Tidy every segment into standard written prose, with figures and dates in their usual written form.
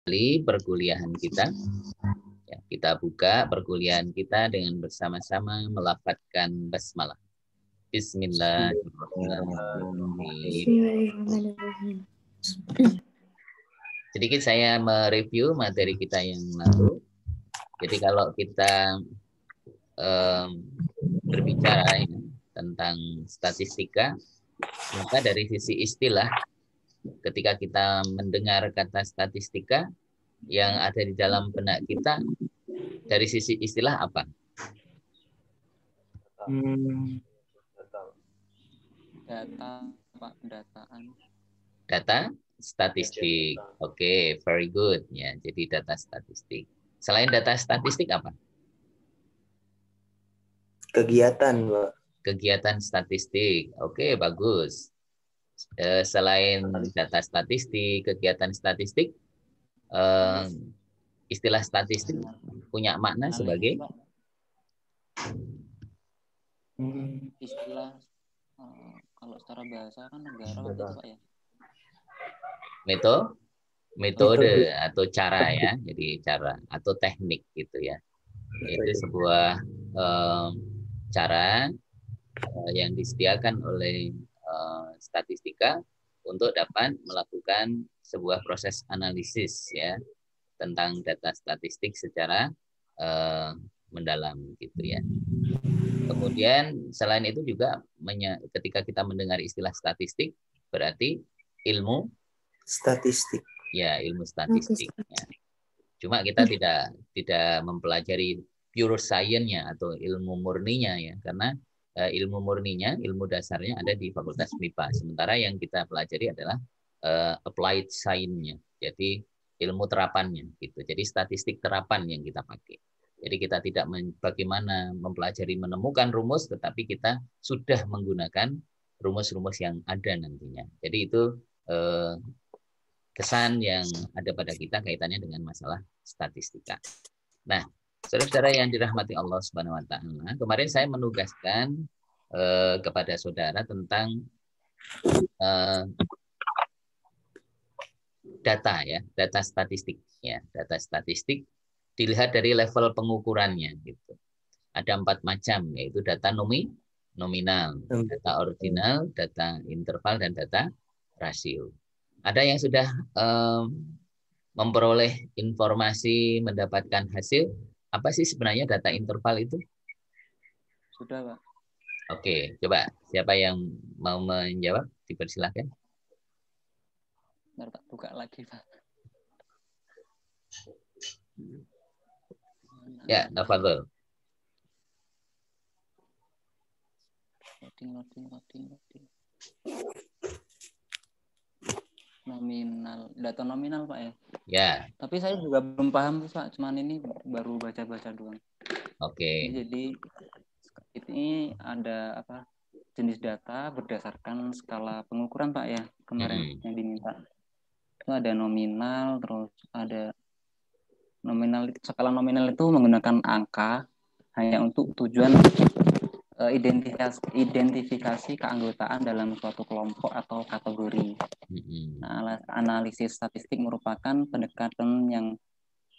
perkuliahan kita. Ya, kita buka perkuliahan kita dengan bersama-sama melafadzkan basmalah. Bismillahirrahmanirrahim. Sedikit saya mereview materi kita yang lalu. Jadi kalau kita berbicara ya, tentang statistika, maka dari sisi istilah, ketika kita mendengar kata statistika, yang ada di dalam benak kita dari sisi istilah apa? Data, Pak, dataan. Data statistik. Oke, very good ya. Jadi data statistik. Selain data statistik apa? Kegiatan, Pak. Kegiatan statistik. Oke, bagus. Selain data statistik, kegiatan statistik, istilah statistik punya makna sebagai istilah kalau secara bahasa kan negara waktu itu, Pak, ya. Metode atau cara ya. Jadi cara atau teknik gitu ya. Itu sebuah cara yang disediakan oleh statistika untuk dapat melakukan sebuah proses analisis ya tentang data statistik secara mendalam gitu ya. Kemudian selain itu juga ketika kita mendengar istilah statistik berarti ilmu statistik. Ya, ilmu statistik. Ya. Cuma kita tidak mempelajari pure science-nya atau ilmu murninya ya, karena ilmu murninya, ilmu dasarnya ada di Fakultas MIPA. Sementara yang kita pelajari adalah applied science-nya. Jadi ilmu terapannya gitu. Jadi statistik terapan yang kita pakai. Jadi kita tidak bagaimana mempelajari menemukan rumus, tetapi kita sudah menggunakan rumus-rumus yang ada nantinya. Jadi itu kesan yang ada pada kita kaitannya dengan masalah statistika. Nah, saudara-saudara yang dirahmati Allah Subhanahu wa taala, kemarin saya menugaskan kepada saudara tentang data ya, data statistik ya, data statistik dilihat dari level pengukurannya gitu. Ada 4 macam yaitu data nominal, data ordinal, data interval dan data rasio. Ada yang sudah memperoleh informasi, mendapatkan hasil. Apa sih sebenarnya data interval itu? Sudah, Pak. Oke, coba siapa yang mau menjawab? Dipersilahkan. Ntar tak buka lagi, Pak. Ya, tafadhol. Loading. Nominal, data nominal, Pak, ya. Ya. Tapi saya juga belum paham, Pak. Cuman ini baru baca-baca doang. Oke. Jadi ini ada apa? Jenis data berdasarkan skala pengukuran, Pak, ya, kemarin yang diminta. Itu ada nominal, terus ada nominal. Skala nominal itu menggunakan angka hanya untuk tujuan identifikasi keanggotaan dalam suatu kelompok atau kategori. Nah, analisis statistik merupakan pendekatan yang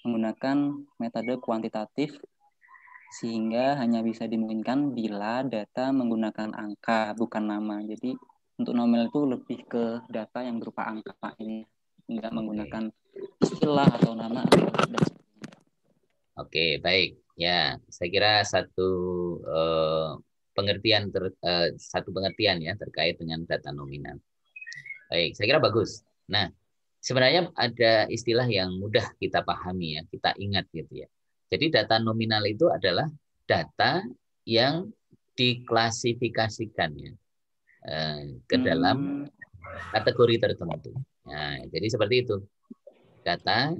menggunakan metode kuantitatif sehingga hanya bisa dimungkinkan bila data menggunakan angka bukan nama. Jadi untuk nominal itu lebih ke data yang berupa angka, Pak, ini tidak menggunakan istilah atau nama. Oke, baik. Ya, saya kira satu pengertian ya terkait dengan data nominal. Baik, saya kira bagus. Nah, sebenarnya ada istilah yang mudah kita pahami ya, kita ingat gitu ya. Jadi data nominal itu adalah data yang diklasifikasikan ya ke dalam kategori tertentu. Nah, jadi seperti itu. Data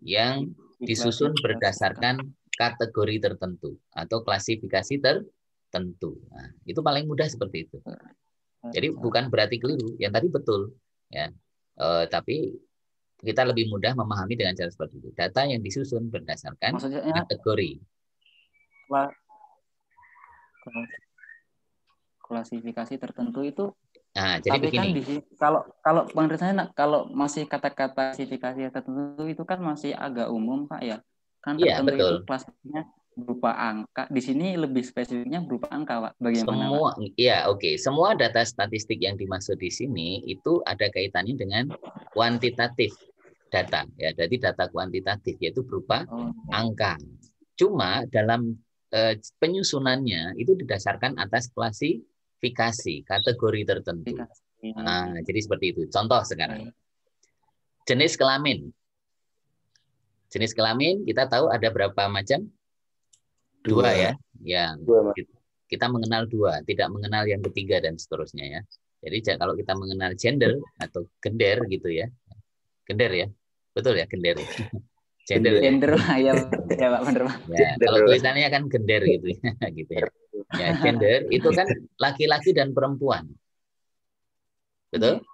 yang disusun berdasarkan kategori tertentu atau klasifikasi tertentu. Nah, itu paling mudah seperti itu. Jadi bukan berarti keliru, yang tadi betul, ya. Tapi kita lebih mudah memahami dengan cara seperti itu. Data yang disusun berdasarkan kategori. Klasifikasi tertentu itu Nah, jadi Tapi kan begini. kalau kalau menurut saya kalau masih kata-kata klasifikasi tertentu itu kan masih agak umum Pak ya. Kan Iya, tertentu itu betul. kelasnya berupa angka. Di sini lebih spesifiknya berupa angka Pak. Bagaimana Pak? Semua, ya oke. Semua data statistik yang dimaksud di sini itu ada kaitannya dengan kuantitatif data. Ya, jadi data kuantitatif yaitu berupa angka. Cuma dalam penyusunannya itu didasarkan atas klasifikasi kategori tertentu. Nah, jadi seperti itu. Contoh sekarang, jenis kelamin. Jenis kelamin kita tahu ada berapa macam? Dua ya. Ya, kita mengenal dua, tidak mengenal yang ketiga dan seterusnya ya. Jadi kalau kita mengenal gender atau gender gitu ya, gender ya, betul ya gender ya. Gender ya. Gender ya, ya Pak benar Pak. Ya, kalau tulisannya kan gender gitu ya, gitu ya. Ya, gender itu kan laki-laki dan perempuan, betul?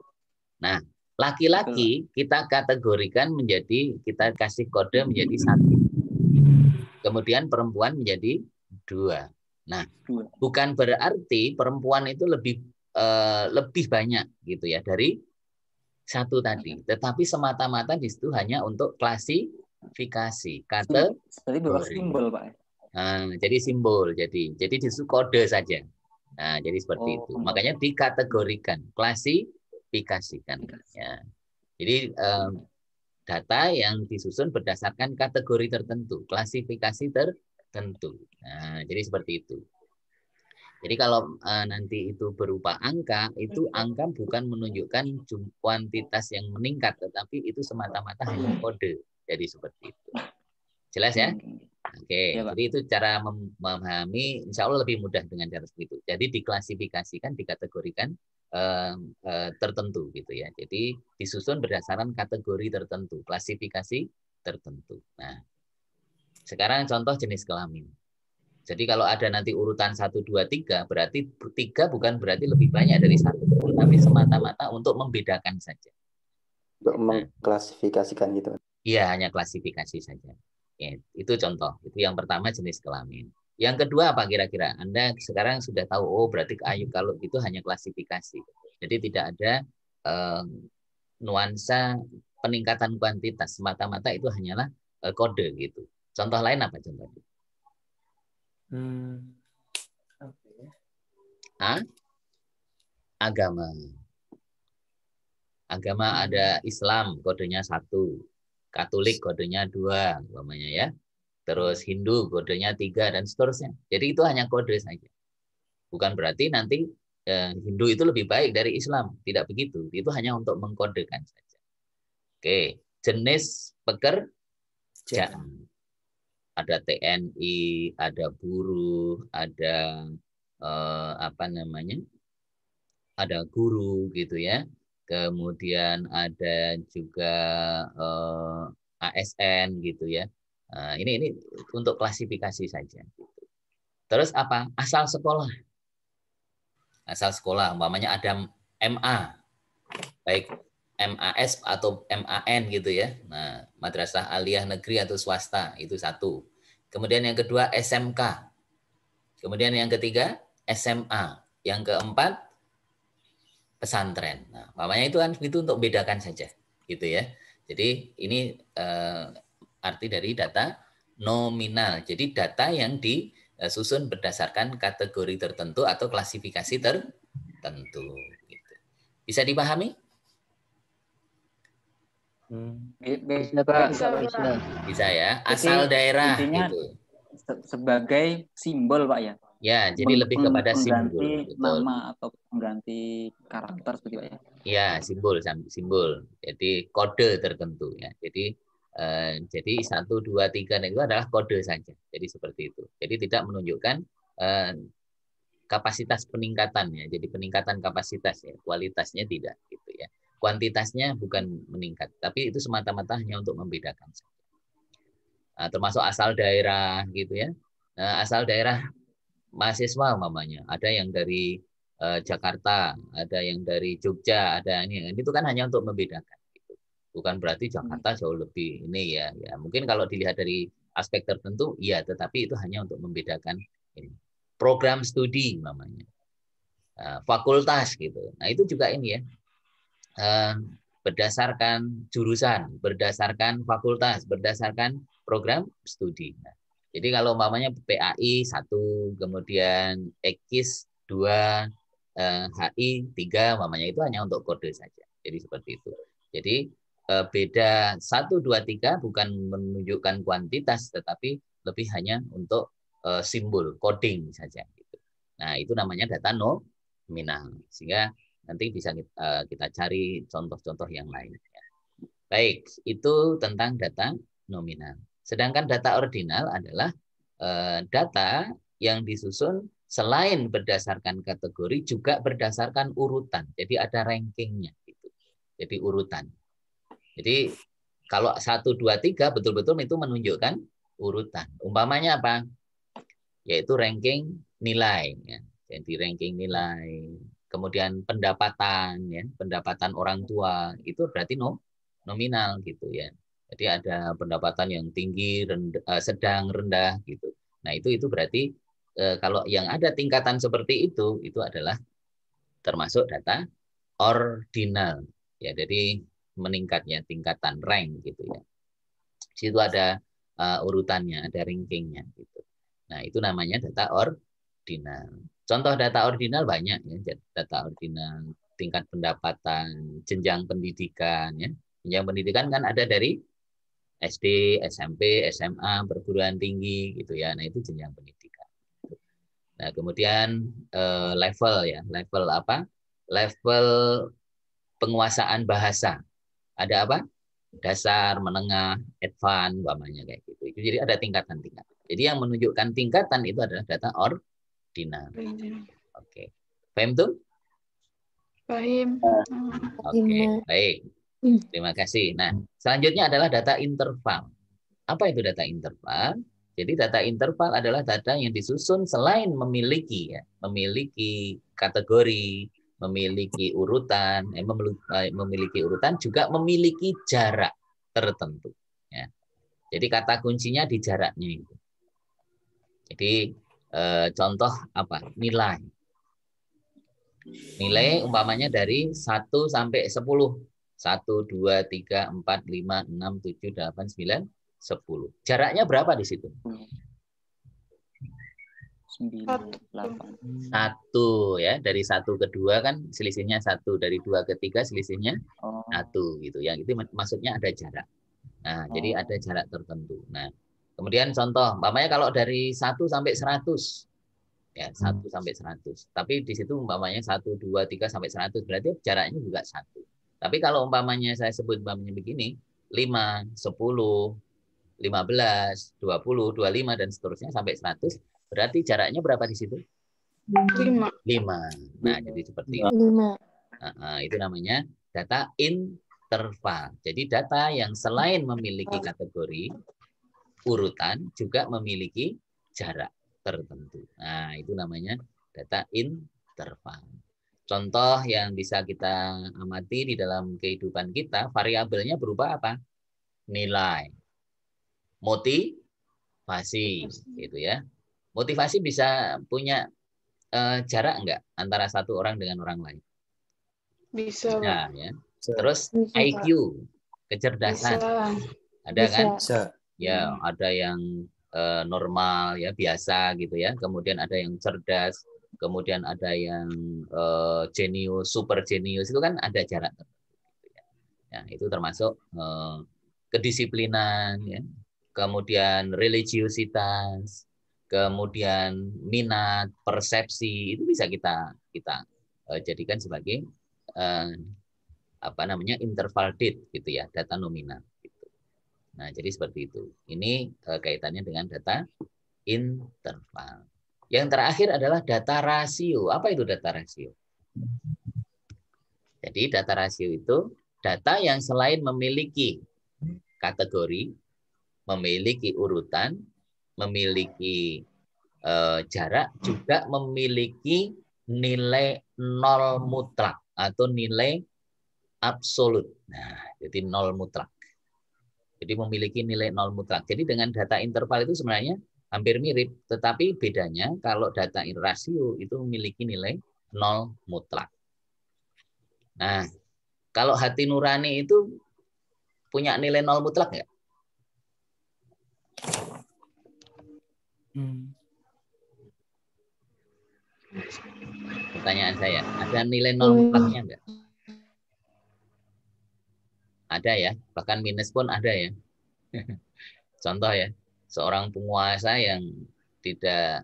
Nah, laki-laki kita kategorikan menjadi, kita kasih kode menjadi 1. Kemudian perempuan menjadi 2. Nah, bukan berarti perempuan itu lebih banyak gitu ya dari 1 tadi, tetapi semata-mata di situ hanya untuk klasifikasi kategori. Simbol Pak. Nah, jadi simbol, jadi di situ kode saja. Nah, jadi seperti itu. Makanya dikategorikan, klasifikasikan. Ya. Jadi data yang disusun berdasarkan kategori tertentu, klasifikasi tertentu. Nah, jadi seperti itu. Jadi kalau nanti itu berupa angka, itu angka bukan menunjukkan kuantitas yang meningkat, tetapi itu semata-mata hanya kode. Jadi seperti itu. Jelas ya? Oke, ya, jadi itu cara memahami, insya Allah lebih mudah dengan cara seperti itu. Jadi diklasifikasikan, dikategorikan tertentu gitu ya. Jadi disusun berdasarkan kategori tertentu, klasifikasi tertentu. Nah, sekarang contoh jenis kelamin. Jadi kalau ada nanti urutan 1, 2, 3, berarti 3 bukan berarti lebih banyak dari 1, tapi semata-mata untuk membedakan saja. Untuk mengklasifikasikan gitu. Iya, hanya klasifikasi saja. Ya, itu contoh. Itu yang pertama jenis kelamin. Yang kedua apa kira-kira? Anda sekarang sudah tahu, oh berarti kalau itu hanya klasifikasi. Jadi tidak ada nuansa peningkatan kuantitas. Semata-mata itu hanyalah kode gitu. Contoh lain apa contohnya? Agama. Agama ada Islam, kodenya 1. Katolik kodenya 2, umpamanya ya. Terus Hindu kodenya 3 dan seterusnya. Jadi itu hanya kode saja. Bukan berarti nanti Hindu itu lebih baik dari Islam. Tidak begitu. Itu hanya untuk mengkodekan saja. Oke, jenis pekerjaan. Ada TNI, ada buruh, ada apa namanya? Ada guru gitu ya. Kemudian ada juga ASN gitu ya. Nah, ini untuk klasifikasi saja. Terus apa? Asal sekolah. Asal sekolah, umpamanya ada MA, baik MAS atau MAN gitu ya. Nah, Madrasah Aliyah Negeri atau swasta, itu 1. Kemudian yang kedua SMK. Kemudian yang ketiga SMA. Yang keempat pesantren. Nah, umpamanya itu kan itu untuk bedakan saja, gitu ya. Jadi ini arti dari data nominal. Jadi data yang disusun berdasarkan kategori tertentu atau klasifikasi tertentu. Gitu. Bisa dipahami? Bisa Pak. Bisa ya. Asal daerah gitu. Sebagai simbol Pak ya. Ya, jadi lebih kepada simbol. Mengganti nama atau mengganti karakter seperti Pak ya. Ya, simbol. Jadi kode tertentu ya. Jadi 1, 2, 3 itu adalah kode saja. Jadi seperti itu. Jadi tidak menunjukkan kapasitas peningkatan ya. Jadi peningkatan kapasitas ya, kualitasnya tidak gitu ya. Kuantitasnya bukan meningkat, tapi itu semata-mata hanya untuk membedakan saja. Nah, termasuk asal daerah gitu ya. Nah, asal daerah mahasiswa umpamanya, ada yang dari Jakarta, ada yang dari Jogja, ada ini. Itu kan hanya untuk membedakan. Gitu. Bukan berarti Jakarta jauh lebih ini ya. Ya mungkin kalau dilihat dari aspek tertentu, iya, tetapi itu hanya untuk membedakan ini. Program studi namanya. fakultas gitu. Nah itu juga ini ya, berdasarkan jurusan, berdasarkan fakultas, berdasarkan program studi. Nah, jadi kalau umpamanya PAI 1, kemudian EKIS 2, HI 3, umpamanya itu hanya untuk kode saja. Jadi seperti itu. Jadi beda 1, 2, 3 bukan menunjukkan kuantitas, tetapi lebih hanya untuk simbol, coding saja. Nah itu namanya data nominal. Sehingga nanti bisa kita cari contoh-contoh yang lain. Baik, itu tentang data nominal. Sedangkan data ordinal adalah data yang disusun selain berdasarkan kategori juga berdasarkan urutan. Jadi ada rankingnya. Gitu. Jadi urutan. Jadi kalau 1, 2, 3 betul-betul itu menunjukkan urutan. Umpamanya apa? Yaitu ranking nilai. Ya. Jadi ranking nilai. Kemudian pendapatan, ya, pendapatan orang tua itu berarti nominal gitu ya. Jadi ada pendapatan yang tinggi, sedang, rendah gitu. Nah itu berarti kalau yang ada tingkatan seperti itu adalah termasuk data ordinal. Ya, jadi meningkatnya tingkatan rank gitu ya. Di situ ada urutannya, ada rankingnya gitu. Nah itu namanya data ordinal. Contoh data ordinal banyak ya, data ordinal tingkat pendapatan, jenjang pendidikan ya. Jenjang pendidikan kan ada dari SD, SMP, SMA, perguruan tinggi gitu ya. Nah, itu jenjang pendidikan. Nah, kemudian level ya, level apa? Level penguasaan bahasa. Ada apa? Dasar, menengah, advance, umpamanya kayak gitu. Jadi ada tingkatan-tingkatan. Jadi yang menunjukkan tingkatan itu adalah data ordinal. Oke. Paham tuh? Paham. Oke, baik. Terima kasih. Nah, selanjutnya adalah data interval. Apa itu data interval? Jadi data interval adalah data yang disusun selain memiliki kategori, memiliki urutan, memiliki urutan juga memiliki jarak tertentu. Ya. Jadi kata kuncinya di jaraknya itu. Jadi contoh apa? Nilai. Nilai umpamanya dari 1 sampai 10. 1, 2, 3, 4, 5, 6, 7, 8, 9, 10. Jaraknya berapa di situ? 9, 8. 1 ya. Dari 1 ke 2 kan selisihnya 1. Dari 2 ke 3 selisihnya 1 gitu. Yang itu maksudnya ada jarak. Nah, jadi ada jarak tertentu. Nah, kemudian contoh, umpamanya kalau dari 1 sampai 100. Ya, 1 sampai 100. Tapi di situ umpamanya 1, 2, 3 sampai 100. Berarti jaraknya juga 1. Tapi kalau umpamanya saya sebut umpamanya begini, 5, 10, 15, 20, 25, dan seterusnya sampai 100, berarti jaraknya berapa di situ? 5. Nah, jadi seperti itu. 5. Nah, itu namanya data interval. Jadi data yang selain memiliki kategori, urutan, juga memiliki jarak tertentu. Nah, itu namanya data interval. Contoh yang bisa kita amati di dalam kehidupan kita, variabelnya berupa apa? Nilai, motivasi, gitu ya. Motivasi bisa punya jarak enggak antara satu orang dengan orang lain? Bisa. Nah, ya. Terus Bisa, IQ, kecerdasan, bisa. ada kan? Bisa. Ya, ada yang normal ya, biasa gitu ya. Kemudian ada yang cerdas, kemudian ada yang jenius, super jenius, itu kan ada jarak tertentu. Ya, itu termasuk kedisiplinan, ya. Kemudian religiusitas, kemudian minat, persepsi, itu bisa kita jadikan sebagai apa namanya interval date gitu ya, data nominal. Gitu. Nah, jadi seperti itu. Ini kaitannya dengan data interval. Yang terakhir adalah data rasio. Apa itu data rasio? Jadi data rasio itu data yang selain memiliki kategori, memiliki urutan, memiliki jarak, juga memiliki nilai nol mutlak atau nilai absolut. Nah, jadi nol mutlak. Jadi memiliki nilai nol mutlak. Jadi dengan data interval itu sebenarnya hampir mirip, tetapi bedanya kalau data rasio itu memiliki nilai nol mutlak. Nah, kalau hati nurani itu punya nilai nol mutlak nggak? Pertanyaan saya, ada nilai nol mutlaknya nggak? Ada ya, bahkan minus pun ada ya. Contoh ya, seorang penguasa yang tidak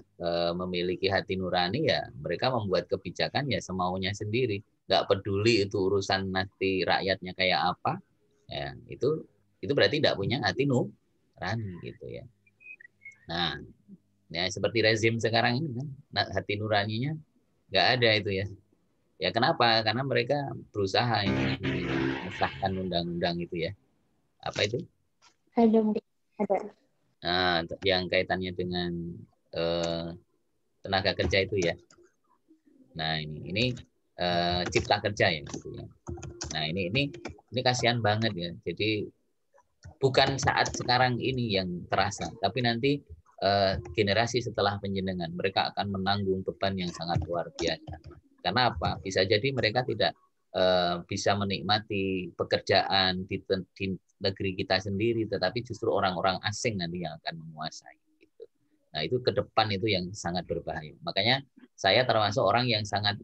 memiliki hati nurani ya mereka membuat kebijakan ya semaunya sendiri, nggak peduli itu urusan nanti rakyatnya kayak apa, ya itu berarti tidak punya hati nurani gitu ya. Nah, ya seperti rezim sekarang ini kan, hati nuraninya nggak ada itu ya. Ya kenapa? Karena mereka berusaha ini mengesahkan undang-undang itu ya. Apa itu? Ada. Nah, yang kaitannya dengan tenaga kerja itu ya. Nah, ini cipta kerja ya gitu ya. Nah, ini kasihan banget ya. Jadi bukan saat sekarang ini yang terasa, tapi nanti generasi setelah penjenengan mereka akan menanggung beban yang sangat luar biasa. Karena apa? Bisa jadi mereka tidak bisa menikmati pekerjaan di negeri kita sendiri, tetapi justru orang-orang asing nanti yang akan menguasai. Gitu. Nah itu ke depan itu yang sangat berbahaya. Makanya saya termasuk orang yang sangat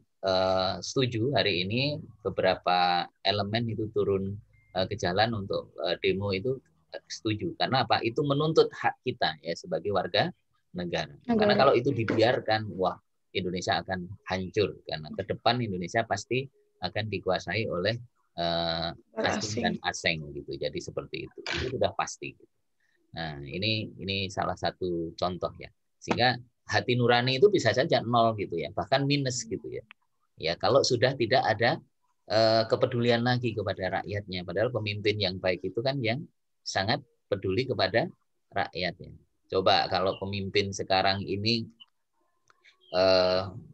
setuju hari ini beberapa elemen itu turun ke jalan untuk demo itu setuju. Karena apa? Itu menuntut hak kita ya sebagai warga negara. Karena kalau itu dibiarkan, wah Indonesia akan hancur karena ke depan Indonesia pasti akan dikuasai oleh asing dan asing gitu. Jadi seperti itu sudah pasti. Nah ini salah satu contoh ya. Sehingga hati nurani itu bisa saja nol gitu ya, bahkan minus gitu ya. Ya kalau sudah tidak ada kepedulian lagi kepada rakyatnya. Padahal pemimpin yang baik itu kan yang sangat peduli kepada rakyatnya. Coba kalau pemimpin sekarang ini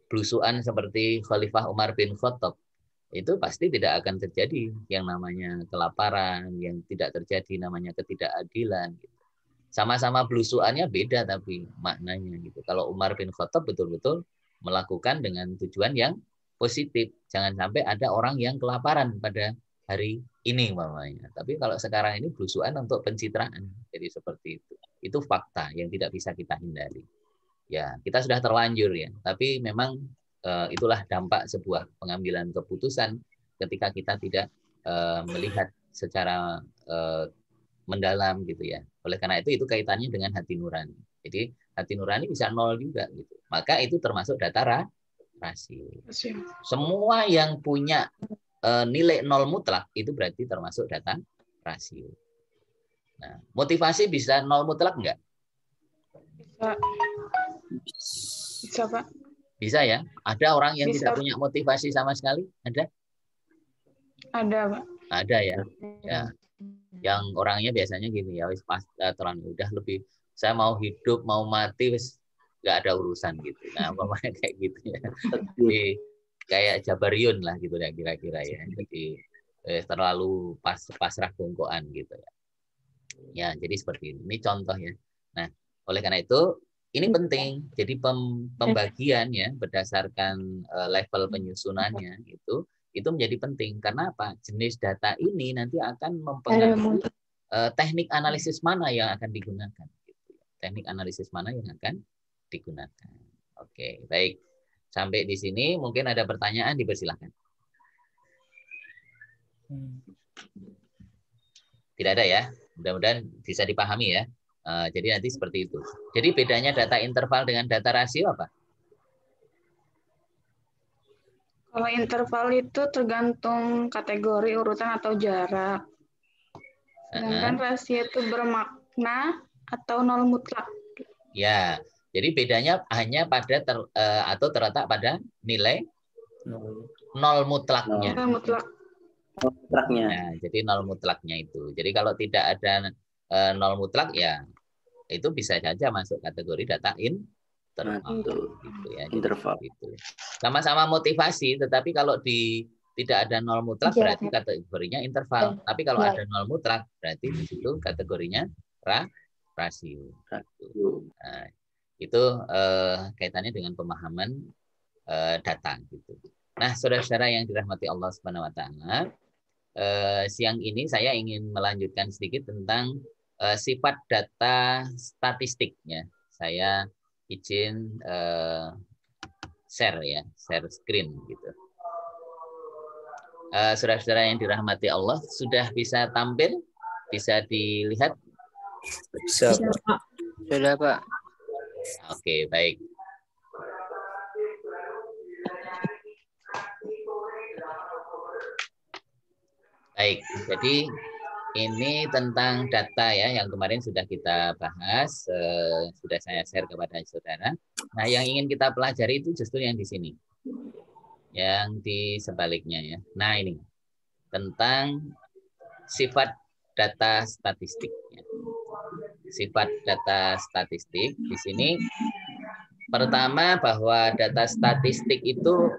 belusuan seperti Khalifah Umar bin Khattab, itu pasti tidak akan terjadi yang namanya kelaparan, yang tidak terjadi namanya ketidakadilan. Gitu. Sama-sama belusuannya beda tapi maknanya gitu. Kalau Umar bin Khattab betul-betul melakukan dengan tujuan yang positif. Jangan sampai ada orang yang kelaparan pada hari ini mamanya. Tapi kalau sekarang ini belusuan untuk pencitraan. Jadi seperti itu. Itu fakta yang tidak bisa kita hindari. Ya, kita sudah terlanjur ya. Tapi memang itulah dampak sebuah pengambilan keputusan ketika kita tidak melihat secara mendalam gitu ya. Oleh karena itu kaitannya dengan hati nurani. Jadi hati nurani bisa nol juga gitu. Maka itu termasuk data rasio. Semua yang punya nilai nol mutlak itu berarti termasuk data rasio. Nah, motivasi bisa nol mutlak enggak? Bisa, Pak. Bisa ya? Ada orang yang Bisa. tidak punya motivasi sama sekali? Ada? Ada, Pak. Ada ya. Ya. Yang orangnya biasanya gini ya, wis pas terang udah lebih saya mau hidup mau mati wis nggak ada urusan gitu. Nah, pokoknya kayak gitu ya. Jadi kayak Jabariun lah gitu ya kira-kira ya. Jadi terlalu pasrah bongkoan gitu ya. Ya, jadi seperti ini. Ini contoh ya. Nah, oleh karena itu ini penting. Jadi pembagian ya berdasarkan level penyusunannya itu menjadi penting. Karena apa? Jenis data ini nanti akan mempengaruhi teknik analisis mana yang akan digunakan. Teknik analisis mana yang akan digunakan. Oke, baik. Sampai di sini mungkin ada pertanyaan, dipersilahkan. Tidak ada ya? Mudah-mudahan bisa dipahami ya. Jadi nanti seperti itu. Jadi bedanya data interval dengan data rasio apa? Kalau interval itu tergantung kategori, urutan, atau jarak. Sedangkan rasio itu bermakna atau nol mutlak. Ya, jadi bedanya hanya pada atau terletak pada nilai nol mutlaknya. Nol mutlak. Mutlaknya. Ya, jadi nol mutlaknya itu. Jadi kalau tidak ada nol mutlak ya itu bisa saja masuk kategori data interval. Gitu ya. Interval. Gitu. Sama-sama motivasi, tetapi kalau tidak ada nol mutlak berarti kategorinya interval. Tapi kalau ada nol mutlak berarti di situ kategorinya rasio. Nah, itu kaitannya dengan pemahaman data gitu. Nah, saudara-saudara yang dirahmati Allah Subhanahu wa taala, siang ini saya ingin melanjutkan sedikit tentang sifat data statistiknya. Saya izin share screen gitu. Saudara-saudara yang dirahmati Allah, sudah bisa tampil, bisa dilihat? Bisa, Pak. Sudah, Pak. Oke, baik. Baik, jadi ini tentang data ya, yang kemarin sudah kita bahas, sudah saya share kepada saudara. Nah, yang ingin kita pelajari itu justru yang di sini, yang di sebaliknya ya. Nah, ini tentang sifat data statistik. Sifat data statistik di sini pertama bahwa data statistik itu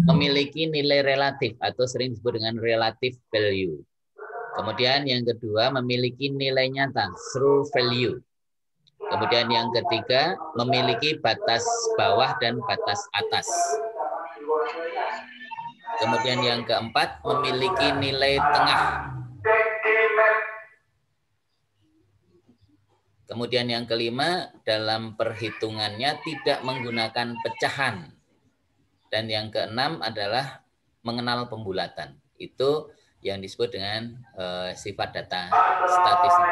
memiliki nilai relatif atau sering disebut dengan relative value. Kemudian yang kedua memiliki nilai nyata, true value. Kemudian yang ketiga memiliki batas bawah dan batas atas. Kemudian yang keempat memiliki nilai tengah. Kemudian yang kelima dalam perhitungannya tidak menggunakan pecahan. Dan yang keenam adalah mengenal pembulatan. Itu yang disebut dengan sifat data statistik.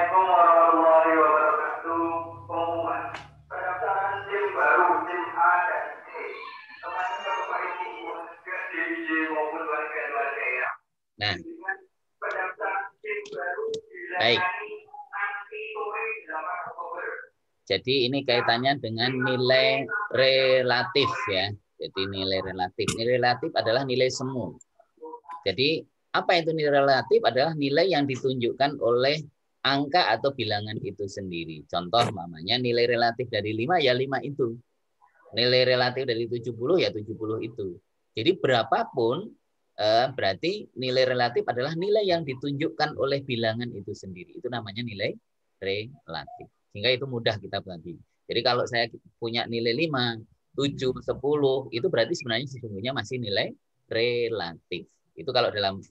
Nah, baik. Jadi ini kaitannya dengan nilai relatif ya. Jadi nilai relatif. Nilai relatif adalah nilai semu. Jadi apa itu nilai relatif? Adalah nilai yang ditunjukkan oleh angka atau bilangan itu sendiri. Contoh namanya nilai relatif dari 5 ya 5 itu. Nilai relatif dari 70 ya 70 itu. Jadi berapapun berarti nilai relatif adalah nilai yang ditunjukkan oleh bilangan itu sendiri. Itu namanya nilai relatif. Sehingga itu mudah kita bagi. Jadi kalau saya punya nilai 5, 7, 10, itu berarti sebenarnya sesungguhnya masih nilai relatif. Itu kalau dalam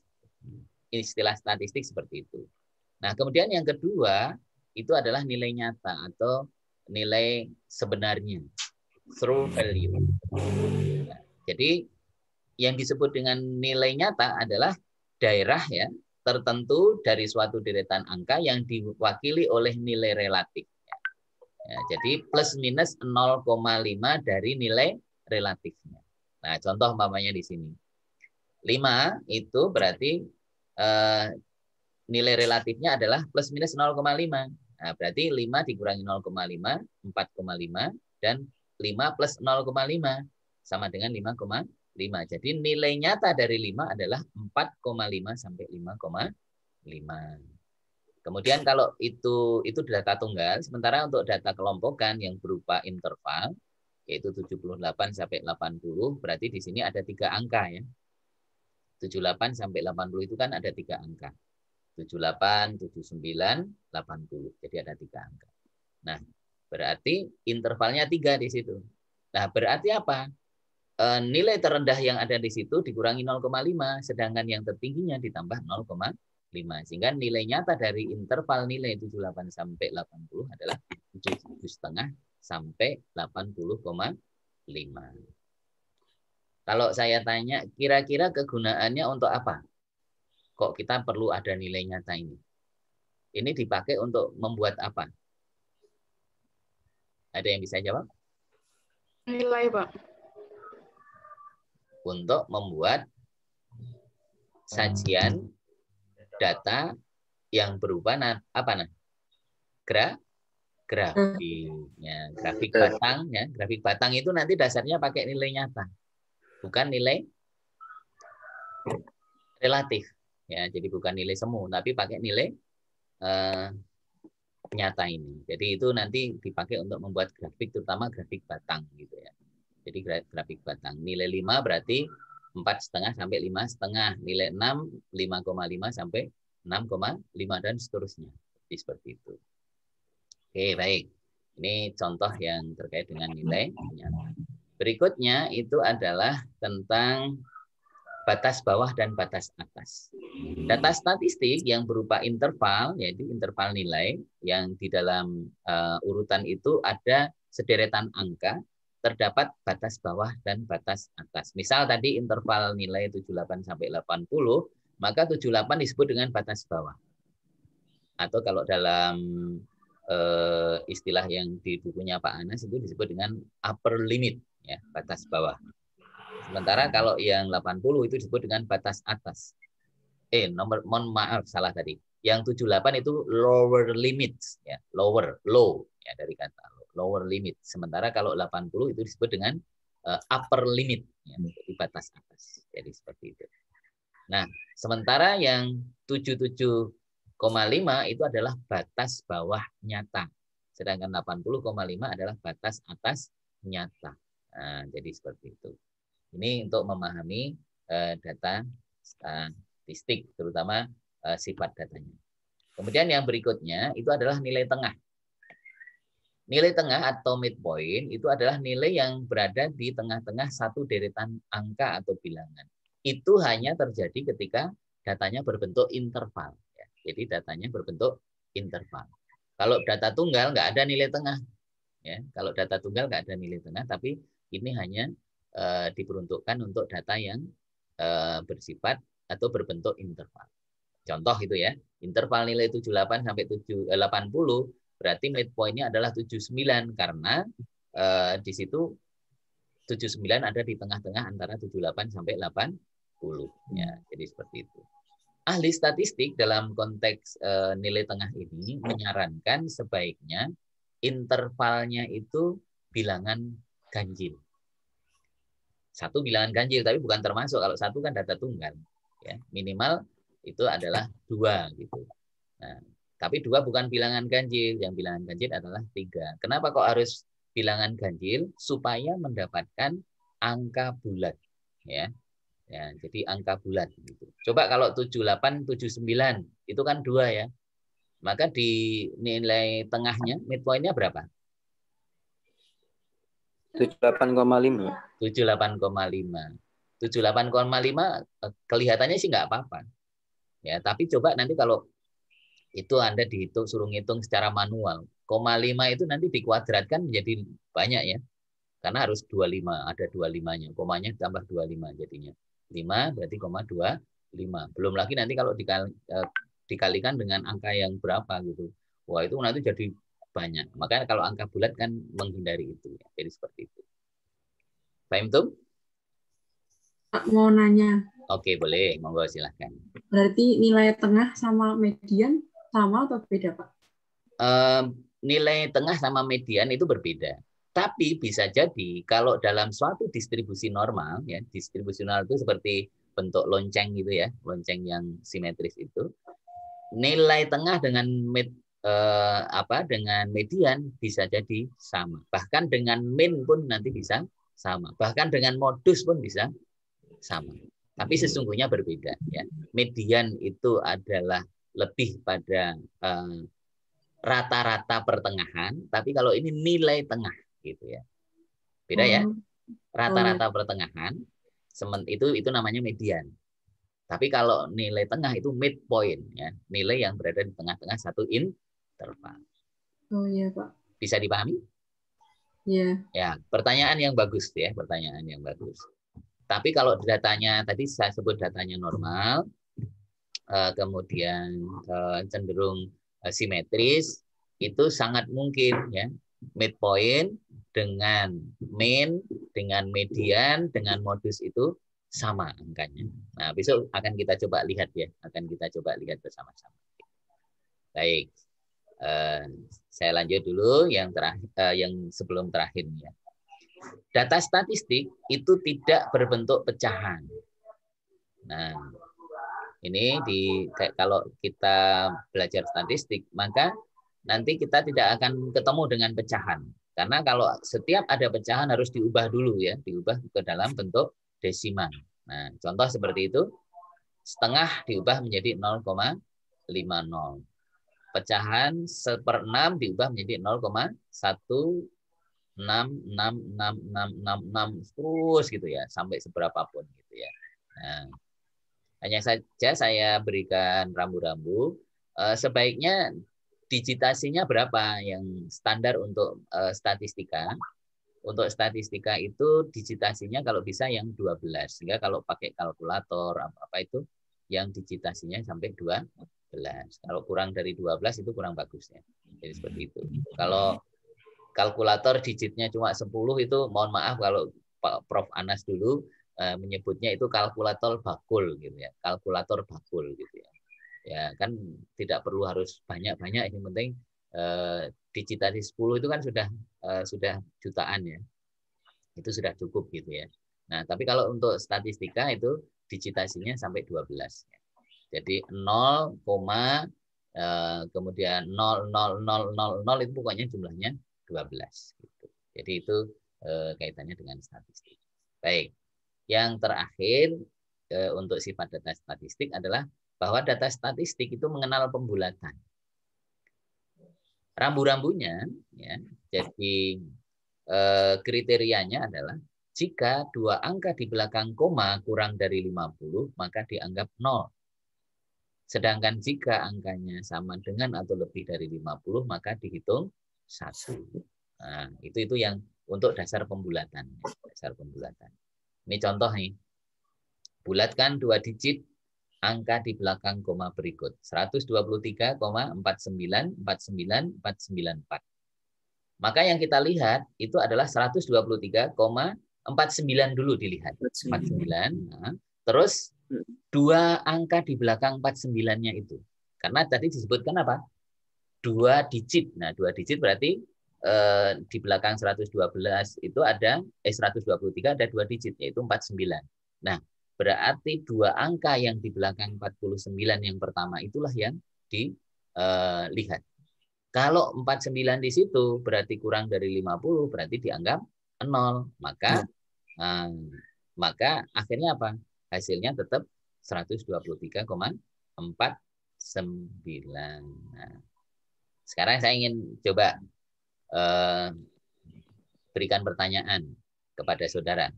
istilah statistik seperti itu. Nah, kemudian yang kedua, itu adalah nilai nyata atau nilai sebenarnya. True value. Nah, jadi yang disebut dengan nilai nyata adalah daerah ya tertentu dari suatu deretan angka yang diwakili oleh nilai relatif. Ya, jadi plus minus 0,5 dari nilai relatifnya. Nah, contoh umpamanya di sini. 5 itu berarti nilai relatifnya adalah plus minus 0,5. Nah, berarti 5 dikurangi 0,5, 4,5, dan 5 plus 0,5 sama dengan 5,5. Jadi nilai nyata dari 5 adalah 4,5 sampai 5,5. Kemudian kalau itu data tunggal, sementara untuk data kelompokan yang berupa interval, yaitu 78 sampai 80, berarti di sini ada 3 angka ya. 78 sampai 80 itu kan ada 3 angka. 78, 79, 80. Jadi ada 3 angka. Nah, berarti intervalnya 3 di situ. Nah, berarti apa? Nilai terendah yang ada di situ dikurangi 0,5, sedangkan yang tertingginya ditambah 0,5. Sehingga nilai nyata dari interval nilai 78 sampai 80 adalah 7,5 sampai 80,5. Kalau saya tanya, kira-kira kegunaannya untuk apa? Kok kita perlu ada nilai nyata ini? Ini dipakai untuk membuat apa? Ada yang bisa jawab? Nilai, Pak. Untuk membuat sajian data yang berupa apa? Grafik. Ya, grafik batang. Ya. Grafik batang itu nanti dasarnya pakai nilai nyata. Bukan nilai relatif. Ya, jadi bukan nilai semu, tapi pakai nilai nyata ini. Jadi itu nanti dipakai untuk membuat grafik, terutama grafik batang gitu ya. Jadi grafik batang. Nilai 5 berarti 4,5 sampai 5,5. Nilai 6, 5,5 sampai 6,5 dan seterusnya. Jadi seperti itu. Oke, baik. Ini contoh yang terkait dengan nilai nyata. Berikutnya itu adalah tentang batas bawah dan batas atas. Data statistik yang berupa interval, yaitu interval nilai, yang di dalam urutan itu ada sederetan angka, terdapat batas bawah dan batas atas. Misal tadi interval nilai 78 sampai 80, maka 78 disebut dengan batas bawah. Atau kalau dalam istilah yang di bukunya Pak Anas itu disebut dengan upper limit, ya, batas bawah. Sementara kalau yang 80 itu disebut dengan batas atas. Mohon maaf, salah tadi. Yang 78 itu lower limit, ya, low, ya, dari kata lower limit. Sementara kalau 80 itu disebut dengan upper limit, ya, di batas atas. Jadi seperti itu. Nah, sementara yang 77,5 itu adalah batas bawah nyata. Sedangkan 80,5 adalah batas atas nyata. Nah, jadi seperti itu. Ini untuk memahami data statistik, terutama sifat datanya. Kemudian yang berikutnya itu adalah nilai tengah. Nilai tengah atau midpoint itu adalah nilai yang berada di tengah-tengah satu deretan angka atau bilangan. Itu hanya terjadi ketika datanya berbentuk interval. Jadi datanya berbentuk interval. Kalau data tunggal nggak ada nilai tengah. Ya, kalau data tunggal nggak ada nilai tengah, tapi ini hanya diperuntukkan untuk data yang bersifat atau berbentuk interval. Contoh itu ya, interval nilai 78 sampai 80 berarti midpoint-nya adalah 79 karena di situ 79 ada di tengah-tengah antara 78 sampai 80. Ya, jadi seperti itu. Ahli statistik dalam konteks nilai tengah ini menyarankan sebaiknya intervalnya itu bilangan ganjil. Satu bilangan ganjil, tapi bukan termasuk. Kalau satu kan data tunggal. Ya, minimal itu adalah 2. Gitu. Nah, tapi 2 bukan bilangan ganjil. Yang bilangan ganjil adalah 3. Kenapa kok harus bilangan ganjil? Supaya mendapatkan angka bulat. Ya, jadi angka bulat. Gitu. Coba kalau 78, 79, itu kan 2 ya. Maka di nilai tengahnya, midpoint-nya berapa? 78,5. 78,5. 78,5 kelihatannya sih nggak apa-apa. Ya, tapi coba nanti kalau itu Anda dihitung, suruh ngitung secara manual. 0,5 itu nanti dikuadratkan menjadi banyak ya. Karena harus 25, ada 25-nya. Komanya tambah 25 jadinya. 5 berarti 0,25. Belum lagi nanti kalau dikalikan dengan angka yang berapa gitu. Wah, itu nanti jadi banyak. Makanya kalau angka bulat kan menghindari itu. Jadi seperti itu. Paham tuh? Mau nanya. Oke, boleh. Monggo silahkan. Berarti nilai tengah sama median sama atau beda, Pak? Nilai tengah sama median itu berbeda. Tapi bisa jadi kalau dalam suatu distribusi normal, ya, distribusi normal itu seperti bentuk lonceng gitu ya, lonceng yang simetris itu. Nilai tengah dengan dengan median bisa jadi sama. Bahkan dengan min pun nanti bisa sama. Bahkan dengan modus pun bisa sama. Tapi sesungguhnya berbeda ya. Median itu adalah lebih pada rata-rata pertengahan, tapi kalau ini nilai tengah gitu ya. Beda ya. Rata-rata pertengahan itu namanya median. Tapi kalau nilai tengah itu midpoint ya, nilai yang berada di tengah-tengah satu interval. Oh iya, Pak. Bisa dipahami? Iya. Ya, pertanyaan yang bagus ya, pertanyaan yang bagus. Tapi kalau datanya tadi saya sebut datanya normal, kemudian cenderung simetris, itu sangat mungkin ya midpoint dengan min, dengan median, dengan modus itu sama angkanya. Nah, besok akan kita coba lihat ya, akan kita coba lihat bersama-sama. Baik, saya lanjut dulu yang terakhir, yang sebelum terakhir ya. Data statistik itu tidak berbentuk pecahan. Nah, ini kalau kita belajar statistik, maka nanti kita tidak akan ketemu dengan pecahan. Karena kalau setiap ada pecahan harus diubah dulu ya, diubah ke dalam bentuk desimal. Nah, contoh seperti itu, setengah diubah menjadi 0,50. Pecahan 1/6 diubah menjadi 0,1 6 terus gitu ya, sampai seberapapun gitu ya. Nah, hanya saja saya berikan rambu-rambu, sebaiknya digitasinya berapa yang standar untuk statistika. Untuk statistika itu digitasinya kalau bisa yang 12, sehingga kalau pakai kalkulator apa itu yang digitasinya sampai 12. Kalau kurang dari 12 itu kurang bagus ya. Jadi seperti itu. Kalau kalkulator digitnya cuma 10 itu mohon maaf kalau Pak Prof Anas dulu menyebutnya itu kalkulator bakul gitu ya. Kalkulator bakul gitu ya. Ya kan tidak perlu harus banyak-banyak, yang penting digitasi 10 itu kan sudah jutaan ya. Itu sudah cukup gitu ya. Nah, tapi kalau untuk statistika itu digitasinya sampai 12. Jadi 0, kemudian 0,0000 itu pokoknya jumlahnya 12 gitu. Jadi itu kaitannya dengan statistik. Baik. Yang terakhir untuk sifat data statistik adalah bahwa data statistik itu mengenal pembulatan. Rambu-rambunya ya. Jadi kriterianya adalah jika dua angka di belakang koma kurang dari 50, maka dianggap 0. Sedangkan jika angkanya sama dengan atau lebih dari 50, maka dihitung 1. Nah, itu yang untuk dasar pembulatan. Dasar pembulatan. Ini contoh nih. Bulatkan 2 digit angka di belakang koma berikut. 123,4949,494. Maka yang kita lihat itu adalah 123,49 dulu dilihat. 49. Nah, terus 2 angka di belakang 49-nya itu. Karena tadi disebutkan apa? 2 digit. Nah, 2 digit berarti di belakang 112 itu ada 123 ada 2 digit yaitu 49. Nah, berarti 2 angka yang di belakang 49 yang pertama itulah yang dilihat. Kalau 49 di situ berarti kurang dari 50 berarti dianggap 0. Maka akhirnya apa? Hasilnya tetap 123,49. Nah, sekarang saya ingin coba berikan pertanyaan kepada saudara.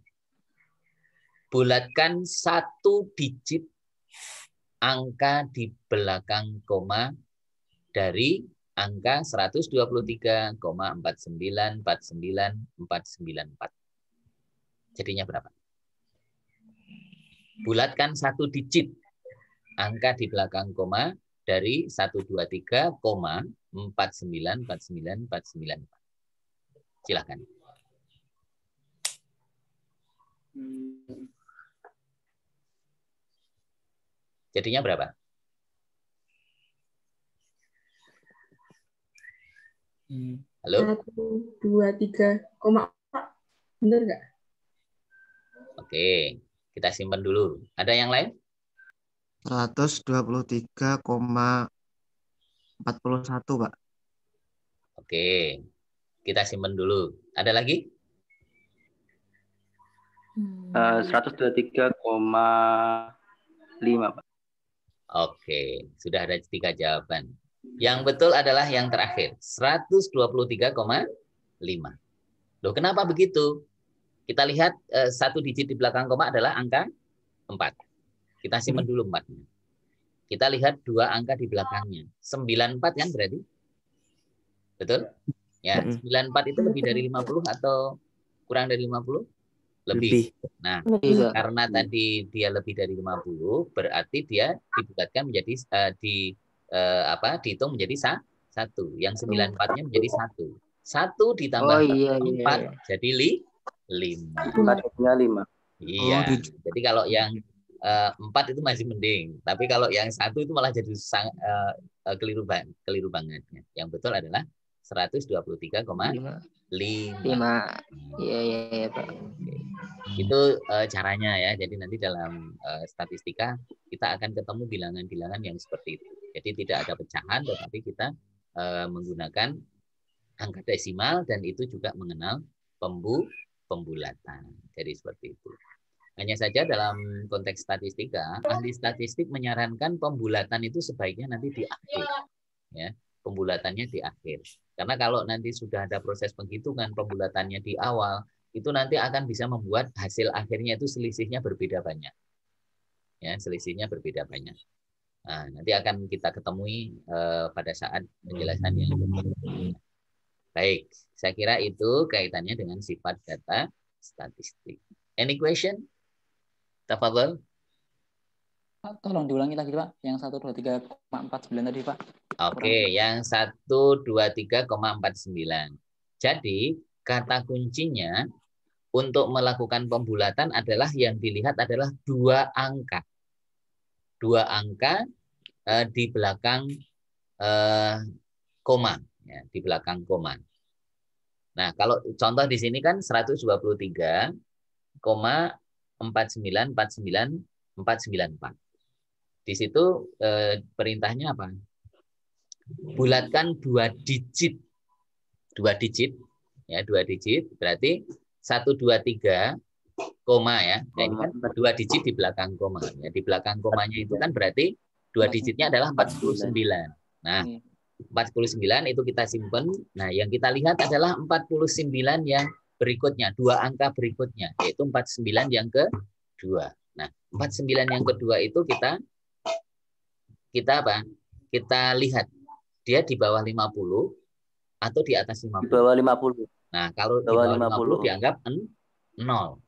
Bulatkan 1 digit angka di belakang koma dari angka 123,4949,494. Jadinya berapa? Bulatkan 1 digit angka di belakang koma dari 123,4949,494. Silakan. Jadinya berapa? Halo? 123,4. Benar nggak? Oke, kita simpan dulu. Ada yang lain? 123,41, Pak. Oke, kita simpan dulu. Ada lagi? 123,5, Pak. Oke, sudah ada 3 jawaban. Yang betul adalah yang terakhir, 123,5. Loh, kenapa begitu? Kita lihat 1 digit di belakang koma adalah angka 4. Kita simpan dulu 4-nya. Kita lihat 2 angka di belakangnya. 94 kan berarti? Betul? Ya, 94 itu lebih dari 50 atau kurang dari 50? Lebih. Nah, karena tadi dia lebih dari 50, berarti dia dibulatkan menjadi dihitung menjadi 1. Yang 94-nya menjadi 1. 1 ditambah 4 jadi 5. 5. Iya. Jadi kalau yang 4 itu masih mending, tapi kalau yang 1 itu malah jadi keliru banget. Yang betul adalah 123,5. Iya, Pak. Itu caranya ya. Jadi nanti dalam statistika kita akan ketemu bilangan-bilangan yang seperti itu. Jadi tidak ada pecahan, tetapi kita menggunakan angka desimal dan itu juga mengenal pembulatan. Jadi seperti itu. Hanya saja dalam konteks statistika, ahli statistik menyarankan pembulatan itu sebaiknya nanti di akhir. Ya, pembulatannya di akhir. Karena kalau nanti sudah ada proses penghitungan pembulatannya di awal, itu nanti akan bisa membuat hasil akhirnya itu selisihnya berbeda banyak. Ya, selisihnya berbeda banyak. Nah, nanti akan kita ketemui pada saat penjelasan yang berikutnya. Baik, saya kira itu kaitannya dengan sifat data statistik. Any question? Tafadhol. Pak, tolong diulangi lagi Pak, yang 123,49 tadi Pak. Oke, yang 123,49. Jadi, kata kuncinya untuk melakukan pembulatan adalah yang dilihat adalah dua angka. Dua angka di belakang koma. Ya, di belakang koma. Nah, kalau contoh di sini kan 123,4949,494. Di situ perintahnya apa? Bulatkan dua digit. Dua digit. Ya, dua digit berarti 123 koma ya. Nah, ini kan dua digit di belakang koma. Ya, di belakang komanya itu kan berarti dua digitnya adalah 49. Nah, 49 itu kita simpan. Nah, yang kita lihat adalah 49 yang berikutnya, dua angka berikutnya, yaitu 49 yang kedua. Nah, 49 yang kedua itu kita apa? Kita lihat dia di bawah 50 atau di atas 50. Di bawah 50. Nah, kalau di bawah 50 dianggap 0. 0.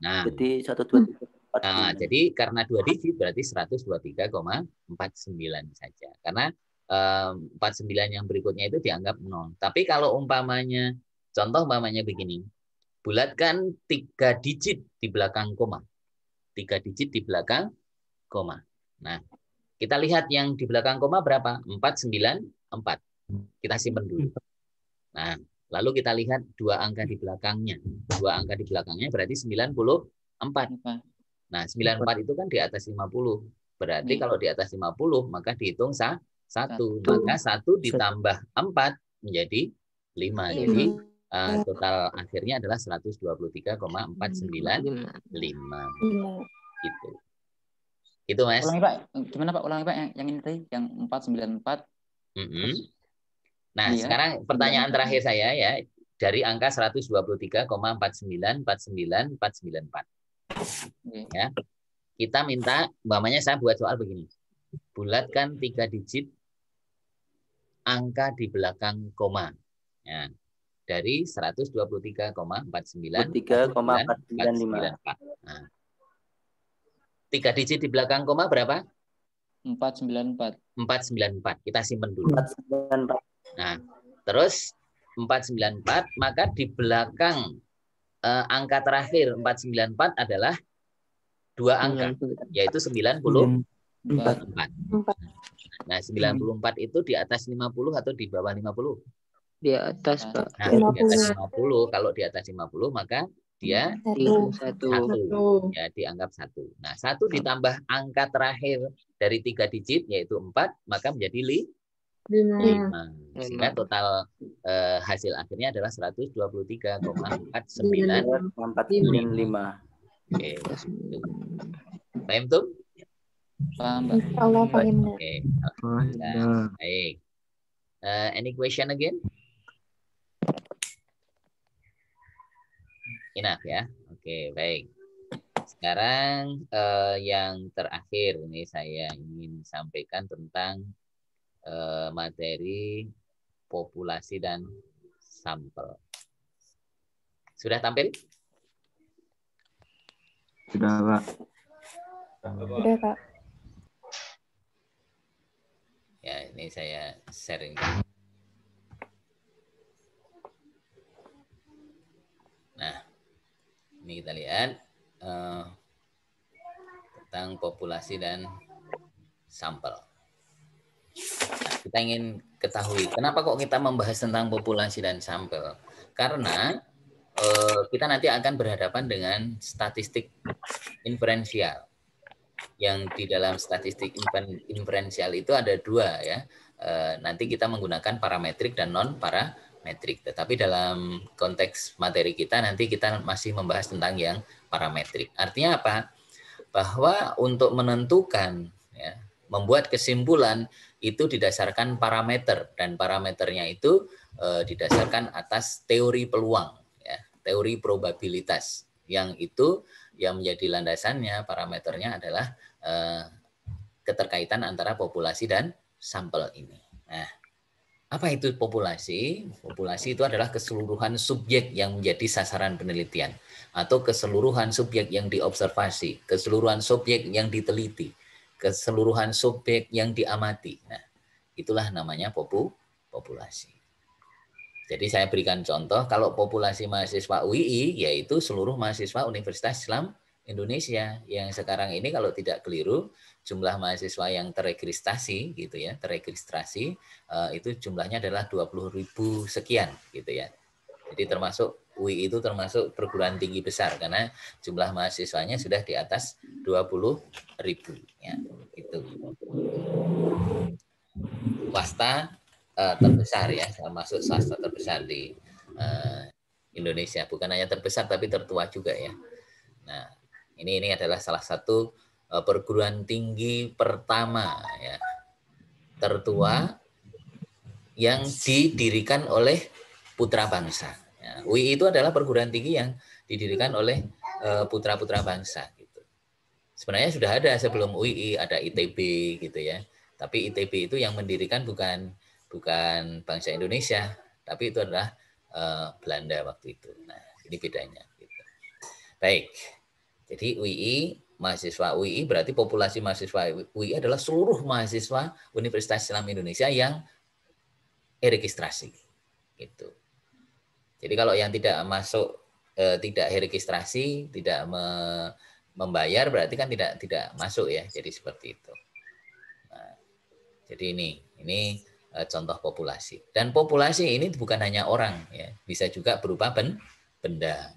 Nah, jadi 123,49. Nah, jadi karena dua digit berarti 123,49 saja. Karena 49 yang berikutnya itu dianggap 0. Tapi kalau umpamanya, contoh umpamanya begini, bulatkan 3 digit di belakang koma. 3 digit di belakang koma. Nah, kita lihat yang di belakang koma berapa? 494. Kita simpan dulu. Nah, lalu kita lihat dua angka di belakangnya. Dua angka di belakangnya berarti 94. Nah, 94 itu kan di atas 50. Berarti kalau di atas 50, maka dihitung 1. Maka 1 ditambah 4 menjadi 5. Jadi total akhirnya adalah 123,495. Gitu. Itu, Mas. Ulangi, Pak. Gimana, Pak? Ulangi, Pak. Yang ini tadi, yang 494. Nah, sekarang pertanyaan terakhir saya ya, dari angka 123,4949,494. Ya. Kita minta, umpamanya saya buat soal begini. Bulatkan 3 digit angka di belakang koma. Ya. Dari 123,4949,494. Nah. 3 digit di belakang koma berapa? 494. 494. Kita simpan dulu. 494. Nah, terus 494, maka di belakang angka terakhir 494 adalah dua angka, yaitu 94. Nah, 94 itu di atas 50 atau di bawah 50? Di atas, Pak. Nah, di atas 50. Kalau di atas 50, maka dia 1. Ya, dianggap 1. Nah, 1 ditambah angka terakhir dari 3 digit, yaitu 4, maka menjadi 5. Sehingga total hasil akhirnya adalah 123,495. Oke. Paham tuh? Paham, Pak. Allah paham. Oke. Baik. Any question again? Enough ya. Oke, baik. Sekarang yang terakhir ini saya ingin sampaikan tentang materi populasi dan sampel. Sudah tampil? Sudah, Pak. Sudah, Pak. Ya, ini saya sharing. Nah, ini kita lihat tentang populasi dan sampel. Nah, kita ingin ketahui kenapa kok kita membahas tentang populasi dan sampel? Karena kita nanti akan berhadapan dengan statistik inferensial. Yang di dalam statistik inferensial itu ada 2 ya. Nanti kita menggunakan parametrik dan non parametrik. Tetapi dalam konteks materi kita nanti kita masih membahas tentang yang parametrik. Artinya apa? Bahwa untuk menentukan ya, membuat kesimpulan itu didasarkan parameter, dan parameternya itu didasarkan atas teori peluang, ya, teori probabilitas, yang itu yang menjadi landasannya, parameternya adalah keterkaitan antara populasi dan sampel ini. Nah, apa itu populasi? Populasi itu adalah keseluruhan subjek yang menjadi sasaran penelitian, atau keseluruhan subjek yang diobservasi, keseluruhan subjek yang diteliti, keseluruhan subjek yang diamati. Nah, itulah namanya populasi. Jadi saya berikan contoh, kalau populasi mahasiswa UII, yaitu seluruh mahasiswa Universitas Islam Indonesia, yang sekarang ini kalau tidak keliru, jumlah mahasiswa yang teregistrasi gitu ya, teregistrasi itu jumlahnya adalah 20.000 sekian gitu ya. Jadi termasuk UI itu termasuk perguruan tinggi besar karena jumlah mahasiswanya sudah di atas 20.000 ya, itu. Swasta terbesar ya, termasuk swasta terbesar di Indonesia, bukan hanya terbesar tapi tertua juga ya. Nah, ini adalah salah satu perguruan tinggi pertama ya, tertua yang didirikan oleh putra bangsa. Ya, UI itu adalah perguruan tinggi yang didirikan oleh putra-putra bangsa gitu. Sebenarnya sudah ada sebelum UI, ada ITB gitu ya. Tapi ITB itu yang mendirikan bukan bangsa Indonesia, tapi itu adalah Belanda waktu itu. Nah, ini bedanya gitu. Baik. Jadi UI, mahasiswa UI berarti populasi mahasiswa UI adalah seluruh mahasiswa Universitas Islam Indonesia yang registrasi gitu. Jadi kalau yang tidak masuk, tidak registrasi, tidak membayar, berarti kan tidak masuk ya. Jadi seperti itu. Nah, jadi ini contoh populasi. Dan populasi ini bukan hanya orang ya, bisa juga berupa benda.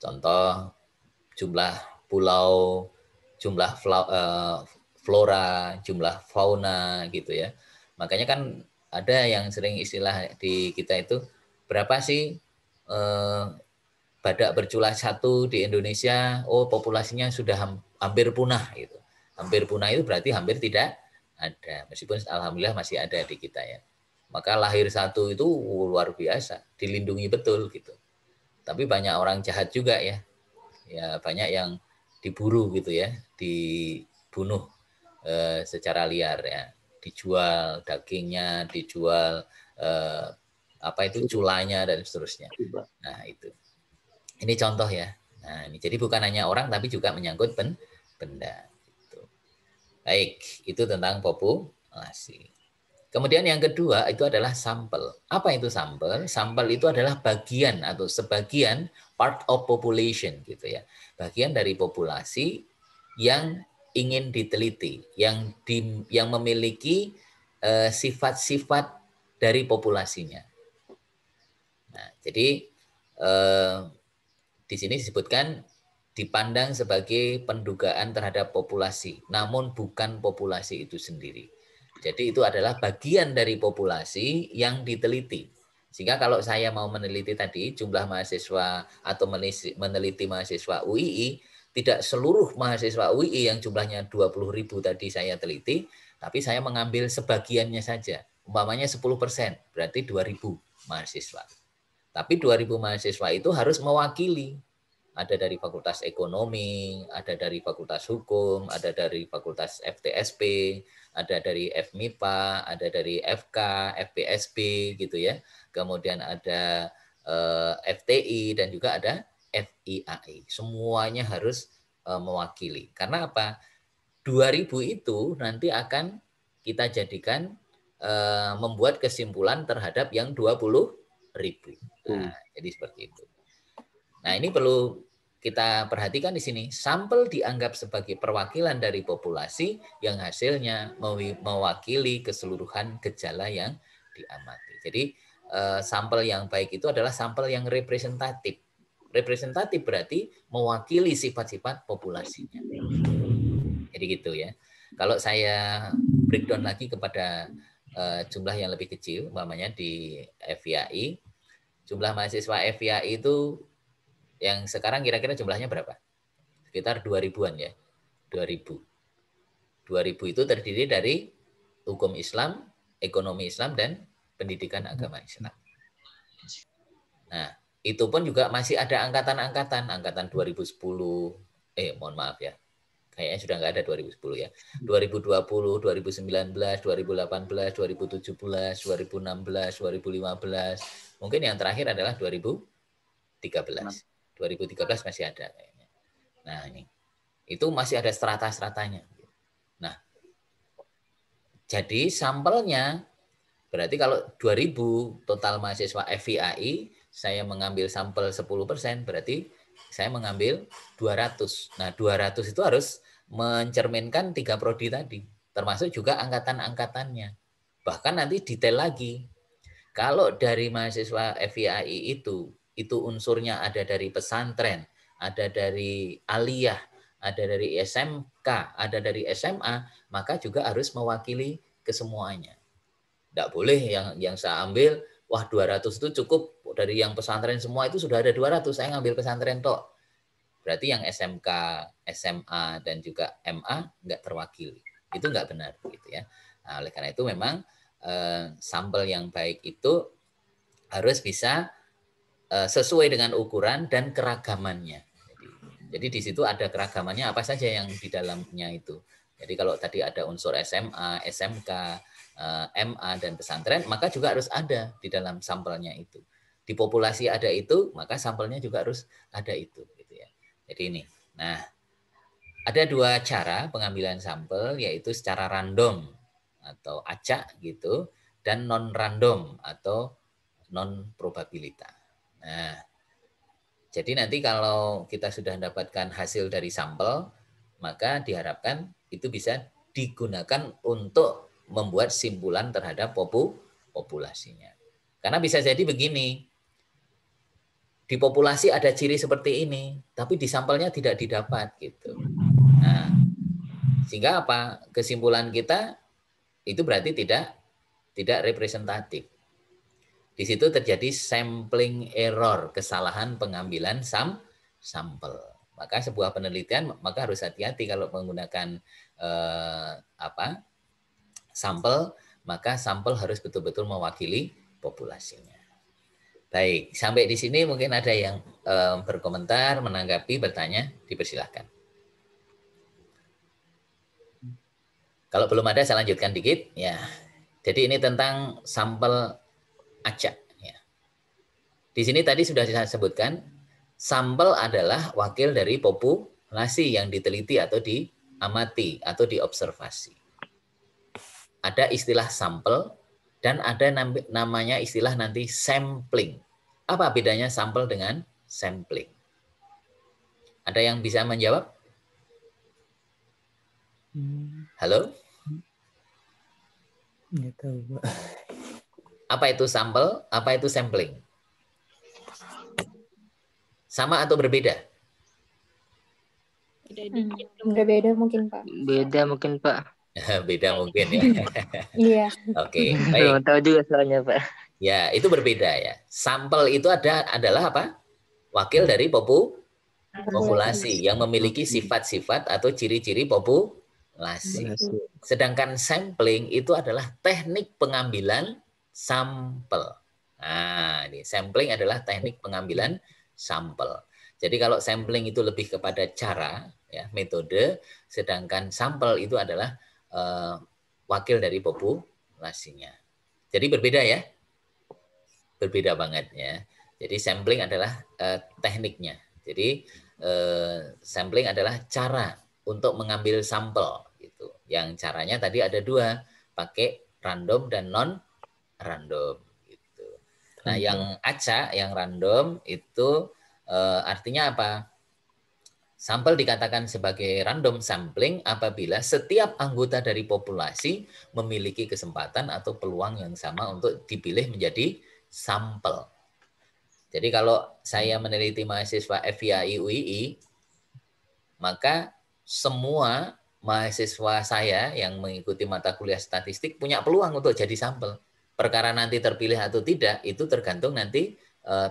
Contoh jumlah pulau, jumlah flora, jumlah fauna gitu ya. Makanya kan ada yang sering istilah di kita itu, berapa sih badak bercula satu di Indonesia? Oh, populasinya sudah hampir punah gitu. Hampir punah itu berarti hampir tidak ada, meskipun alhamdulillah masih ada di kita ya. Maka lahir satu itu luar biasa, dilindungi betul gitu. Tapi banyak orang jahat juga ya. Ya banyak yang diburu gitu ya, dibunuh secara liar ya, dijual dagingnya, dijual apa itu culanya dan seterusnya. Nah itu, ini contoh ya. Nah ini jadi bukan hanya orang tapi juga menyangkut benda. Gitu. Baik, itu tentang populasi. Kemudian yang kedua itu adalah sampel. Apa itu sampel? Sampel itu adalah bagian atau sebagian part of population gitu ya. Bagian dari populasi yang ingin diteliti, yang memiliki sifat-sifat dari populasinya. Nah, jadi di sini disebutkan dipandang sebagai pendugaan terhadap populasi, namun bukan populasi itu sendiri. Jadi itu adalah bagian dari populasi yang diteliti. Sehingga kalau saya mau meneliti tadi jumlah mahasiswa atau meneliti mahasiswa UII, tidak seluruh mahasiswa UII yang jumlahnya 20.000 tadi saya teliti, tapi saya mengambil sebagiannya saja. Umpamanya 10%, berarti 2.000 mahasiswa. Tapi 2.000 mahasiswa itu harus mewakili. Ada dari Fakultas Ekonomi, ada dari Fakultas Hukum, ada dari Fakultas FTSP, ada dari FMIPA, ada dari FK, FPSB gitu ya. Kemudian ada FTI dan juga ada FIAI. Semuanya harus mewakili. Karena apa? 2.000 itu nanti akan kita jadikan membuat kesimpulan terhadap yang 20.000. Nah, jadi seperti itu. Nah, ini perlu kita perhatikan di sini. Sampel dianggap sebagai perwakilan dari populasi yang hasilnya mewakili keseluruhan gejala yang diamati. Jadi sampel yang baik itu adalah sampel yang representatif. Representatif berarti mewakili sifat-sifat populasinya. Jadi gitu ya. Kalau saya breakdown lagi kepada jumlah yang lebih kecil, umpamanya di FIAI, jumlah mahasiswa FIAI itu yang sekarang kira-kira jumlahnya berapa? Sekitar 2.000-an ya. 2.000. 2000 itu terdiri dari hukum Islam, ekonomi Islam, dan pendidikan agama Islam. Nah, itu pun juga masih ada angkatan-angkatan, angkatan 2010, mohon maaf ya, kayaknya sudah nggak ada 2010 ya, 2020, 2019, 2018, 2017, 2016, 2015, mungkin yang terakhir adalah 2013. 2013 masih ada kayaknya. Nah, ini. Itu masih ada strata-stratanya. Nah, jadi sampelnya, berarti kalau 2000 total mahasiswa FIAI, saya mengambil sampel 10%, berarti saya mengambil 200. Nah, 200 itu harus mencerminkan 3 prodi tadi, termasuk juga angkatan-angkatannya. Bahkan nanti detail lagi. Kalau dari mahasiswa FIAI itu unsurnya ada dari pesantren, ada dari aliyah, ada dari SMK, ada dari SMA, maka juga harus mewakili kesemuanya. Tidak boleh yang saya ambil, wah 200 itu cukup, dari yang pesantren semua itu sudah ada 200, saya ngambil pesantren tok. Berarti yang SMK, SMA, dan juga MA nggak terwakili. Itu nggak benar. Gitu ya. Nah, oleh karena itu memang sampel yang baik itu harus bisa sesuai dengan ukuran dan keragamannya. Jadi di situ ada keragamannya apa saja yang di dalamnya itu. Jadi kalau tadi ada unsur SMA, SMK, MA, dan pesantren, maka juga harus ada di dalam sampelnya itu. Di populasi ada itu, maka sampelnya juga harus ada itu. Gitu ya. Jadi ini. Nah, ada 2 cara pengambilan sampel, yaitu secara random atau acak gitu, dan non random atau non probabilitas. Nah, jadi nanti kalau kita sudah mendapatkan hasil dari sampel, maka diharapkan itu bisa digunakan untuk membuat simpulan terhadap populasinya. Karena bisa jadi begini, di populasi ada ciri seperti ini, tapi di sampelnya tidak didapat gitu. Nah, sehingga apa? Kesimpulan kita itu berarti tidak representatif. Di situ terjadi sampling error, kesalahan pengambilan sampel. Maka sebuah penelitian maka harus hati-hati kalau menggunakan sampel, maka sampel harus betul-betul mewakili populasinya. Baik, sampai di sini mungkin ada yang berkomentar, menanggapi, bertanya, dipersilahkan. Kalau belum ada, saya lanjutkan dikit. Ya, jadi ini tentang sampel acak. Ya. Di sini tadi sudah saya sebutkan, sampel adalah wakil dari populasi yang diteliti atau diamati atau diobservasi. Ada istilah sampel dan ada namanya istilah nanti sampling. Apa bedanya sampel dengan sampling? Ada yang bisa menjawab? Halo? Nggak tahu, Pak. Apa itu sampel? Apa itu sampling? Sama atau berbeda? Berbeda mungkin, Pak. Beda mungkin, Pak. Beda mungkin ya. Iya. Oke, Belum baik. tahu juga soalnya, Pak. Ya, itu berbeda ya. Sampel itu adalah apa? Wakil dari populasi yang memiliki sifat-sifat atau ciri-ciri populasi. Sedangkan sampling itu adalah teknik pengambilan sampel. Nah, ini sampling adalah teknik pengambilan sampel. Jadi kalau sampling itu lebih kepada cara, ya, metode, sedangkan sampel itu adalah wakil dari populasinya. Jadi berbeda ya, berbeda banget ya. Jadi sampling adalah tekniknya. Jadi sampling adalah cara untuk mengambil sampel gitu. Yang caranya tadi ada 2, pakai random dan non random gitu. Nah, yang acak, yang random itu artinya apa? Sampel dikatakan sebagai random sampling apabila setiap anggota dari populasi memiliki kesempatan atau peluang yang sama untuk dipilih menjadi sampel. Jadi kalau saya meneliti mahasiswa FIAI UII, maka semua mahasiswa saya yang mengikuti mata kuliah statistik punya peluang untuk jadi sampel. Perkara nanti terpilih atau tidak, itu tergantung nanti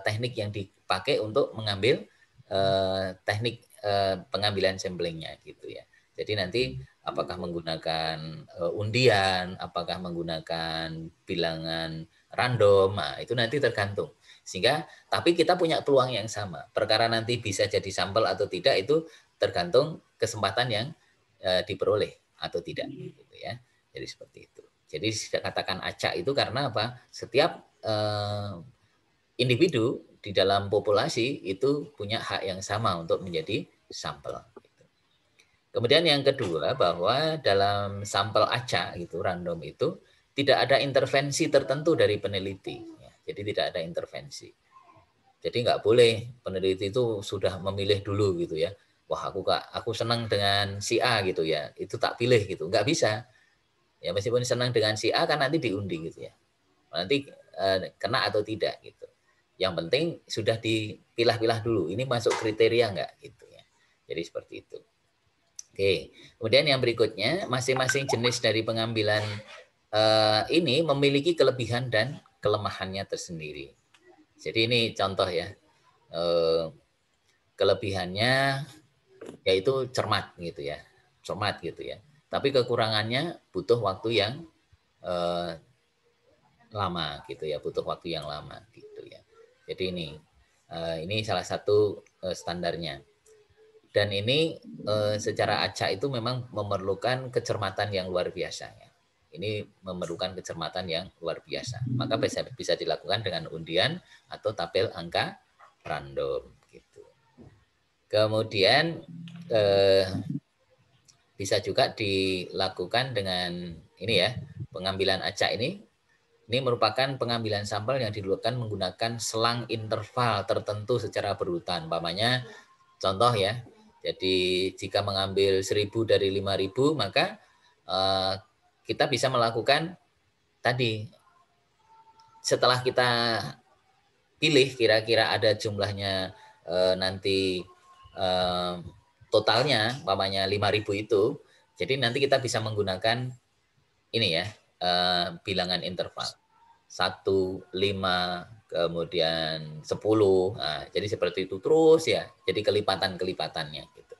teknik yang dipakai untuk mengambil teknik pengambilan samplingnya gitu ya. Jadi nanti apakah menggunakan undian, apakah menggunakan bilangan random, nah, itu nanti tergantung. Sehingga, tapi kita punya peluang yang sama. Perkara nanti bisa jadi sampel atau tidak itu tergantung kesempatan yang diperoleh atau tidak, gitu ya. Jadi seperti itu. Jadi katakan acak itu karena apa? Setiap individu di dalam populasi itu punya hak yang sama untuk menjadi sampel. Kemudian yang kedua, bahwa dalam sampel acak gitu, random itu tidak ada intervensi tertentu dari peneliti. Jadi tidak ada intervensi. Jadi nggak boleh peneliti itu sudah memilih dulu gitu ya. Wah, aku senang dengan si A gitu ya, itu tak pilih gitu. Nggak bisa. Ya meskipun senang dengan si A kan nanti diundi gitu ya. Nanti kena atau tidak gitu. Yang penting sudah dipilah-pilah dulu. Ini masuk kriteria nggak gitu ya. Jadi seperti itu. Oke, kemudian yang berikutnya, masing-masing jenis dari pengambilan ini memiliki kelebihan dan kelemahannya tersendiri. Jadi ini contoh ya, kelebihannya yaitu cermat gitu ya, cermat gitu ya. Tapi kekurangannya butuh waktu yang lama gitu ya, butuh waktu yang lama gitu ya. Jadi ini salah satu standarnya. Dan ini secara acak itu memang memerlukan kecermatan yang luar biasa. Ya. Ini memerlukan kecermatan yang luar biasa. Maka bisa dilakukan dengan undian atau tabel angka random. Gitu. Kemudian bisa juga dilakukan dengan ini ya, pengambilan acak ini. Ini merupakan pengambilan sampel yang dilakukan menggunakan selang interval tertentu secara berurutan. Umpamanya contoh ya. Jadi jika mengambil 1000 dari 5000, maka kita bisa melakukan tadi. Setelah kita pilih kira-kira ada jumlahnya nanti totalnya, umpamanya 5000 itu. Jadi nanti kita bisa menggunakan ini ya, bilangan interval. 1, 5, kemudian 10. Nah, jadi seperti itu terus ya. Jadi kelipatan-kelipatannya gitu.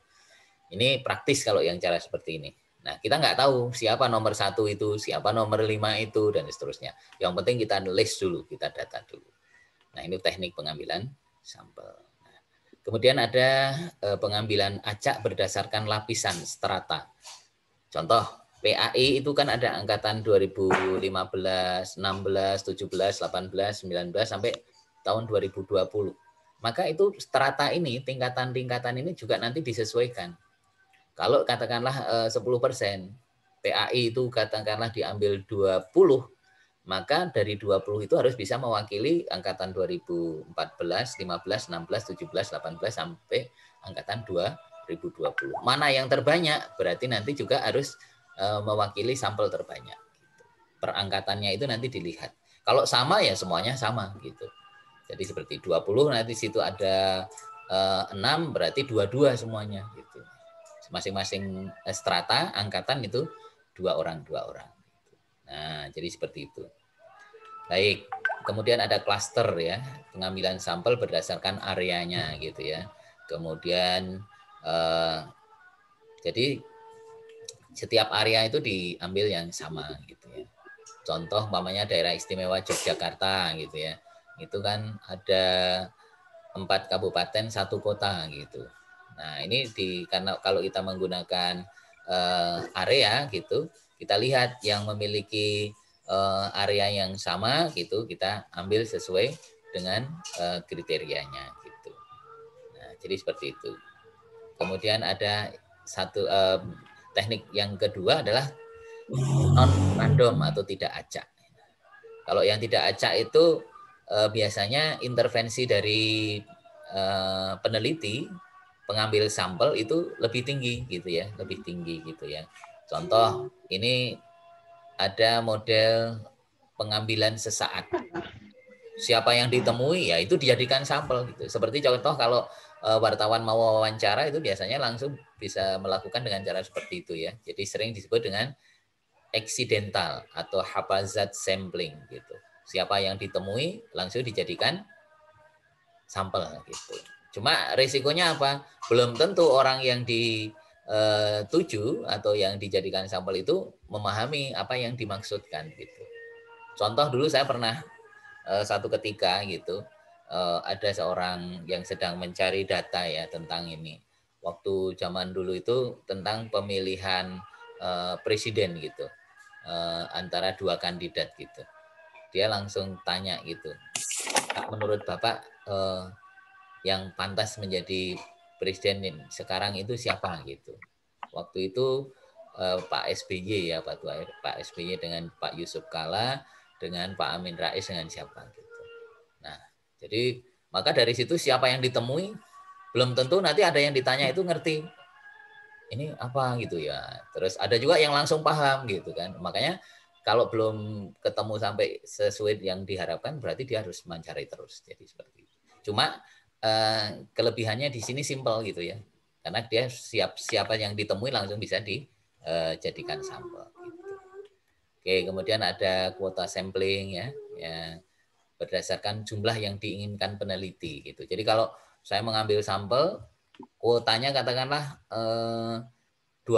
Ini praktis kalau yang cara seperti ini. Nah, kita nggak tahu siapa nomor 1 itu, siapa nomor 5 itu, dan seterusnya. Yang penting kita list dulu, kita data dulu. Nah, ini teknik pengambilan sampel. Nah, kemudian ada pengambilan acak berdasarkan lapisan strata. Contoh, PAI itu kan ada angkatan 2015, 16, 17, 18, 19 sampai tahun 2020. Maka itu strata ini, tingkatan-tingkatan ini juga nanti disesuaikan. Kalau katakanlah 10%, PAI itu katakanlah diambil 20, maka dari 20 itu harus bisa mewakili angkatan 2014, 15, 16, 17, 18 sampai angkatan 2020. Mana yang terbanyak berarti nanti juga harus mewakili sampel terbanyak. Perangkatannya itu nanti dilihat. Kalau sama ya semuanya sama gitu. Jadi seperti 20 nanti situ ada 6 berarti 22 semuanya gitu. Masing-masing strata angkatan itu 2 orang. Nah, jadi seperti itu. Baik, kemudian ada klaster ya, pengambilan sampel berdasarkan areanya gitu ya. Kemudian jadi setiap area itu diambil yang sama gitu ya. Contoh umpamanya daerah istimewa Yogyakarta gitu ya. Itu kan ada 4 kabupaten 1 kota gitu. Nah, ini karena kalau kita menggunakan area gitu, kita lihat yang memiliki area yang sama gitu, kita ambil sesuai dengan kriterianya gitu. Nah, jadi seperti itu. Kemudian ada satu teknik yang kedua adalah non-random atau tidak acak. Kalau yang tidak acak itu biasanya intervensi dari peneliti, pengambil sampel itu lebih tinggi gitu ya, lebih tinggi gitu ya. Contoh ini ada model pengambilan sesaat. Siapa yang ditemui ya itu dijadikan sampel gitu. Seperti contoh kalau wartawan mau wawancara itu biasanya langsung bisa melakukan dengan cara seperti itu ya. Jadi sering disebut dengan accidental atau haphazard sampling gitu. Siapa yang ditemui langsung dijadikan sampel gitu. Cuma risikonya apa? Belum tentu orang yang tuju atau yang dijadikan sampel itu memahami apa yang dimaksudkan gitu. Contoh dulu saya pernah satu ketika gitu ada seorang yang sedang mencari data ya tentang ini. Waktu zaman dulu itu tentang pemilihan presiden gitu antara dua kandidat gitu. Dia langsung tanya gitu, menurut Bapak yang pantas menjadi presiden sekarang itu siapa gitu. Waktu itu Pak SBY ya Pak SBY dengan Pak Yusuf Kalla dengan Pak Amin Rais dengan siapa gitu. Nah, jadi maka dari situ siapa yang ditemui belum tentu nanti ada yang ditanya itu ngerti ini apa gitu ya. Terus ada juga yang langsung paham gitu kan. Makanya kalau belum ketemu sampai sesuai yang diharapkan berarti dia harus mencari terus. Jadi seperti itu. Cuma kelebihannya di sini simpel gitu ya, karena dia siapa yang ditemui langsung bisa dijadikan sampel. Gitu. Oke, kemudian ada kuota sampling ya, berdasarkan jumlah yang diinginkan peneliti gitu. Jadi kalau saya mengambil sampel, kuotanya katakanlah 20,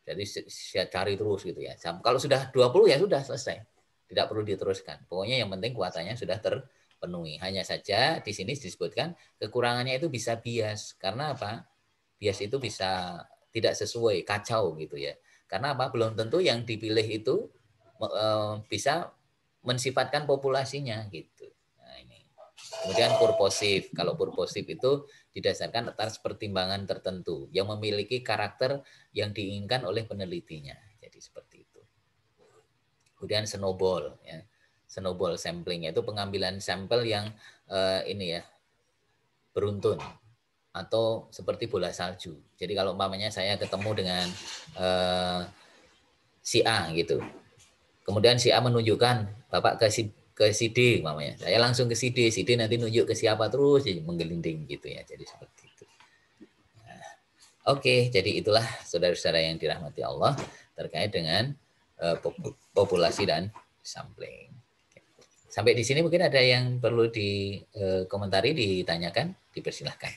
jadi saya cari terus gitu ya. Kalau sudah 20 ya sudah selesai, tidak perlu diteruskan. Pokoknya yang penting kuotanya sudah terpenuhi. Hanya saja di sini disebutkan kekurangannya itu bisa bias. Karena apa? Bias itu bisa tidak sesuai, kacau gitu ya. Karena apa? Belum tentu yang dipilih itu bisa mensifatkan populasinya gitu. Nah, ini. Kemudian purposif. Kalau purposif itu didasarkan atas pertimbangan tertentu yang memiliki karakter yang diinginkan oleh penelitinya. Jadi seperti itu. Kemudian snowball ya. Snowball sampling yaitu pengambilan sampel yang ini ya beruntun atau seperti bola salju. Jadi kalau umpamanya saya ketemu dengan si A gitu. Kemudian si A menunjukkan Bapak ke si D umpamanya. Saya langsung ke si D nanti nunjuk ke siapa terus jadi menggelinding gitu ya. Jadi seperti itu. Nah, oke, jadi itulah saudara-saudara yang dirahmati Allah terkait dengan populasi dan sampling. Sampai di sini mungkin ada yang perlu dikomentari, ditanyakan, dipersilahkan.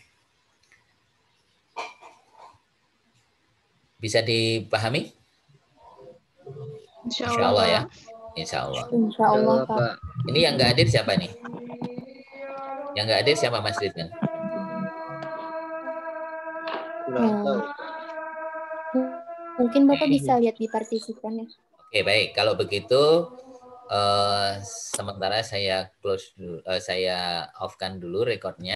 Bisa dipahami? Insya Insya Allah ya. Pak. Insya Allah. Insya Allah, Pak. Ini yang nggak hadir siapa nih? Yang nggak hadir siapa Mas Ridwan? Mungkin Bapak bisa lihat di partisipan ya. Oke, baik. Kalau begitu sementara saya close dulu, saya off-kan dulu recordnya.